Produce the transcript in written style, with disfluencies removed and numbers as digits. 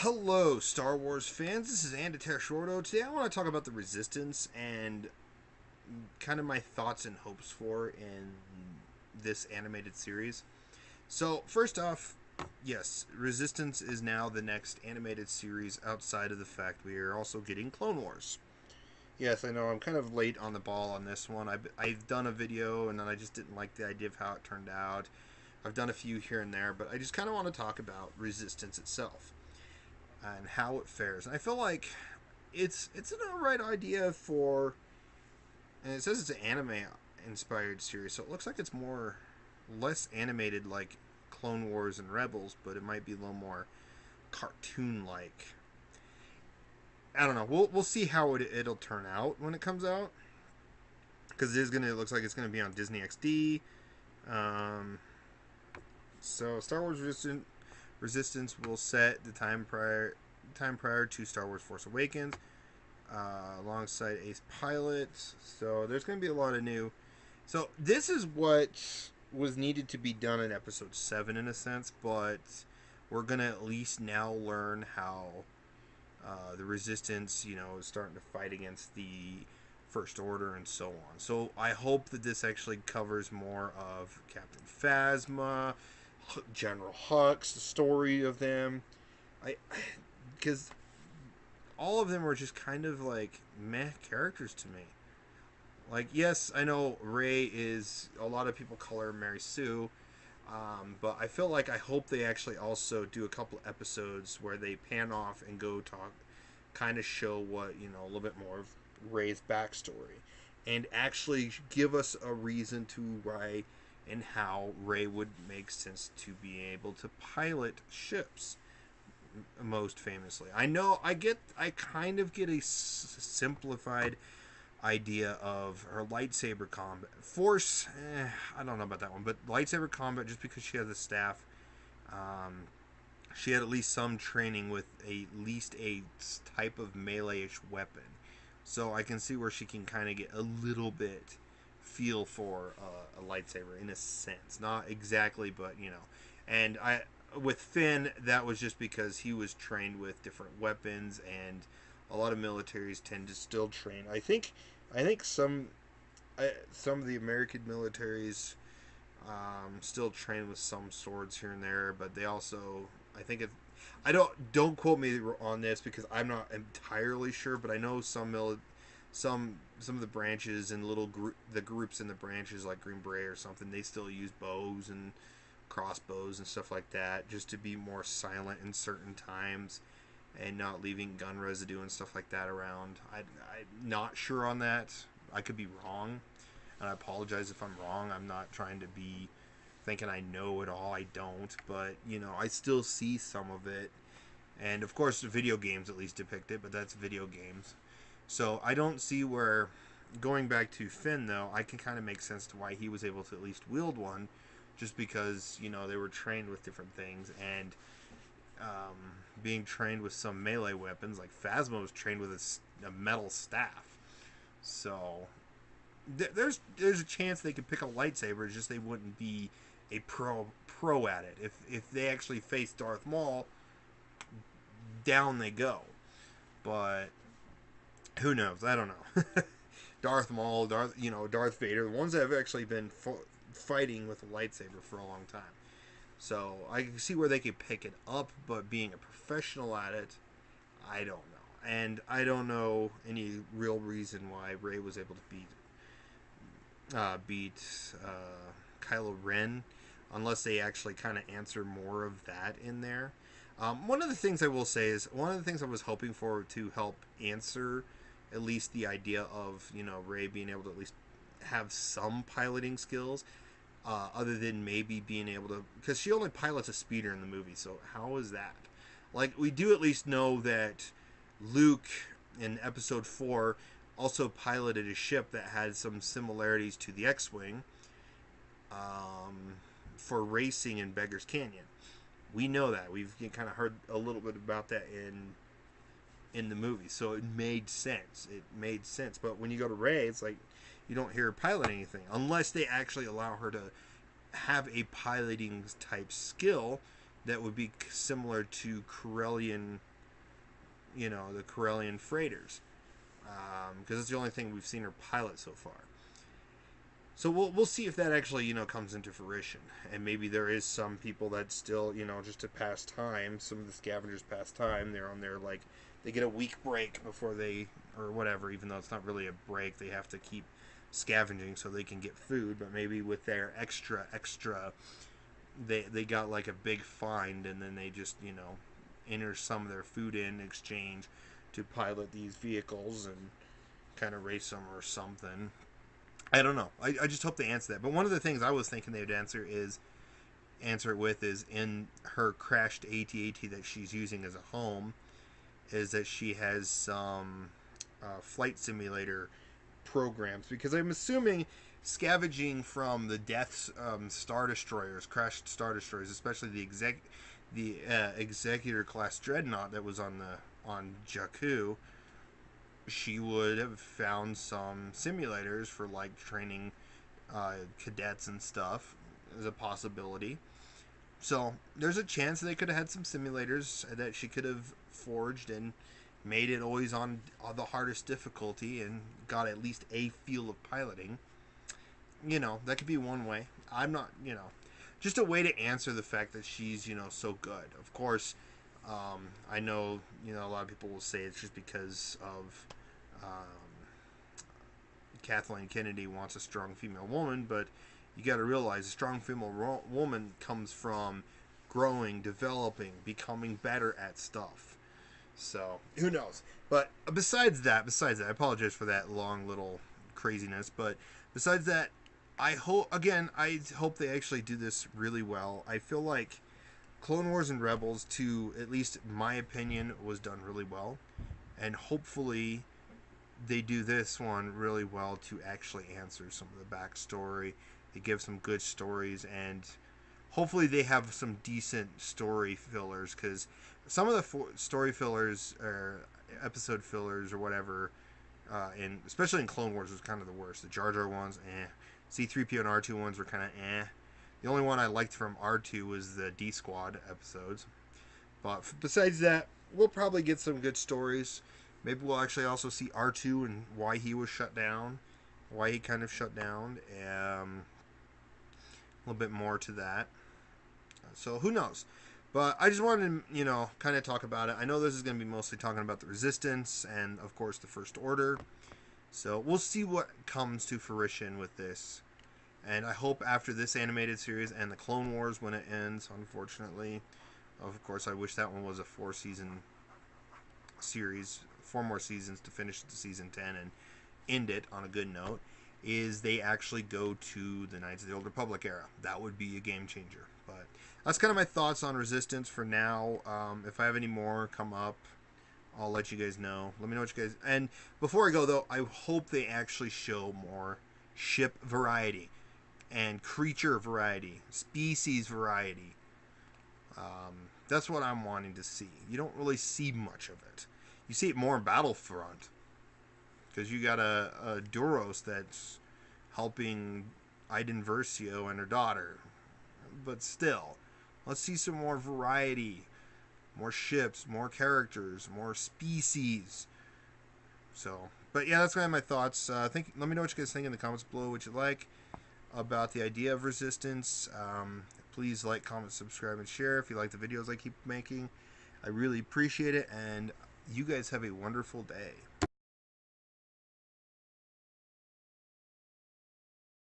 Hello, Star Wars fans. This is SWGOH. Today I want to talk about the Resistance and kind of my thoughts and hopes for in this animated series. So, first off, yes, Resistance is now the next animated series outside of the fact we are also getting Clone Wars. Yes, I know I'm kind of late on the ball on this one. I've done a video and then I just didn't like the idea of how it turned out. I've done a few here and there, but I just kind of want to talk about Resistance itself and how it fares. And I feel like it's an alright idea for, and it says it's an anime inspired series, so it looks like it's more less animated like Clone Wars and Rebels, but it might be a little more cartoon like. I don't know. We'll see how it'll turn out when it comes out, because it looks like it's gonna be on Disney XD. Um, so Star Wars Resistance will set the time prior to Star Wars Force Awakens, alongside Ace Pilot. So there's going to be a lot of new. So this is what was needed to be done in Episode 7 in a sense, but we're going to at least now learn how the Resistance, is starting to fight against the First Order and so on. So I hope that this actually covers more of Captain Phasma, General Hux, the story of them. Because all of them were just kind of like meh characters to me. Like, yes, I know Rey is, a lot of people call her Mary Sue, but I feel like I hope they actually also do a couple episodes where they pan off and go talk, kind of show what, a little bit more of Rey's backstory, and actually give us a reason to why and how Rey would make sense to be able to pilot ships. Most famously, I kind of get a simplified idea of her lightsaber combat. Force, I don't know about that one, but lightsaber combat, just because she has a staff, um, she had at least some training with at least a type of melee-ish weapon. So I can see where she can kind of get a little bit feel for a lightsaber in a sense. Not exactly, but And with Finn, that was just because he was trained with different weapons, and a lot of militaries tend to still train. I think some of the American militaries still train with some swords here and there, but they also, I think if I don't quote me on this because I'm not entirely sure, but I know some of the branches and the groups in the branches like Green Beret or something, they still use bows and crossbows and stuff like that, just to be more silent in certain times and not leaving gun residue and stuff like that around. I'm not sure on that. I could be wrong, and I apologize if I'm wrong. I'm not trying to be thinking I know it all. I don't, but I still see some of it, and of course, the video games at least depict it. But that's video games, so I don't see where. Going back to Finn, though, I can kind of make sense to why he was able to at least wield one, just because they were trained with different things, and being trained with some melee weapons, like Phasma was trained with a metal staff. So there's a chance they could pick up lightsabers, just they wouldn't be a pro at it. If they actually face Darth Maul, down they go. But who knows? I don't know. Darth Maul, Darth Vader, the ones that have actually been fighting with a lightsaber for a long time. So I can see where they could pick it up, but being a professional at it, I don't know. And I don't know any real reason why Rey was able to beat Kylo Ren, unless they actually kind of answer more of that in there. One of the things I will say is, one of the things I was hoping for to help answer at least the idea of Rey being able to at least have some piloting skills, other than maybe being able to, because she only pilots a speeder in the movie. So how is that? Like, we do at least know that Luke in Episode 4 also piloted a ship that had some similarities to the X-wing, for racing in Beggar's Canyon. We know that. We've kind of heard a little bit about that in the movie, so it made sense. But when you go to Rey, it's like you don't hear her pilot anything unless they actually allow her to have a piloting type skill that would be similar to Corellian, the Corellian freighters, because it's the only thing we've seen her pilot so far. So we'll see if that actually comes into fruition, and maybe there is some people that still just to pass time. Some of the scavengers pass time. They're on their they get a week break before they or whatever. Even though it's not really a break, they have to keep scavenging so they can get food. But maybe with their extra, they got like a big find, and then they just enter some of their food in exchange to pilot these vehicles and kind of race them or something. I don't know. I just hope they answer that. But one of the things I was thinking they would answer it with is in her crashed AT-AT that she's using as a home, is that she has some flight simulator programs, because I'm assuming scavenging from the deaths star destroyers, crashed star destroyers, especially the executor class dreadnought that was on Jakku, she would have found some simulators for training cadets and stuff as a possibility. So there's a chance they could have had some simulators that she could have forged and made it always on the hardest difficulty and got at least a feel of piloting. That could be one way. I'm not, just a way to answer the fact that she's, so good. Of course, I know, a lot of people will say it's just because of Kathleen Kennedy wants a strong female woman, but you got to realize a strong female woman comes from growing, developing, becoming better at stuff. So who knows? But besides that, I apologize for that long little craziness. But besides that, I hope they actually do this really well. I feel like Clone Wars and Rebels, to at least my opinion, was done really well, and hopefully they do this one really well to actually answer some of the backstory. They give some good stories, and hopefully they have some decent story fillers, because some of the story fillers or episode fillers or whatever, especially in Clone Wars, was kind of the worst. The Jar Jar ones, C-3PO and R2 ones were kind of The only one I liked from R2 was the D-Squad episodes. But besides that, we'll probably get some good stories. Maybe we'll actually also see R2 and why he was shut down. Why he kind of shut down. A little bit more to that. So who knows? But I just wanted to, kind of talk about it. I know this is going to be mostly talking about the Resistance and, of course, the First Order. So we'll see what comes to fruition with this. And I hope after this animated series and the Clone Wars, when it ends, unfortunately, of course, I wish that one was a 4-season series, 4 more seasons to finish the season 10 and end it on a good note, is they actually go to the Knights of the Old Republic era. That would be a game changer. But that's kind of my thoughts on Resistance for now. If I have any more come up, I'll let you guys know. Let me know what you guys... And before I go, though, I hope they actually show more ship variety and creature variety, species variety. That's what I'm wanting to see. You don't really see much of it. You see it more in Battlefront, because you got a Duros that's helping Iden Versio and her daughter. But still, let's see some more variety, more ships, more characters, more species. So, but yeah, that's kind of my thoughts. Let me know what you guys think in the comments below. What you like about the idea of Resistance. Please like, comment, subscribe, and share if you like the videos I keep making. I really appreciate it, and you guys have a wonderful day.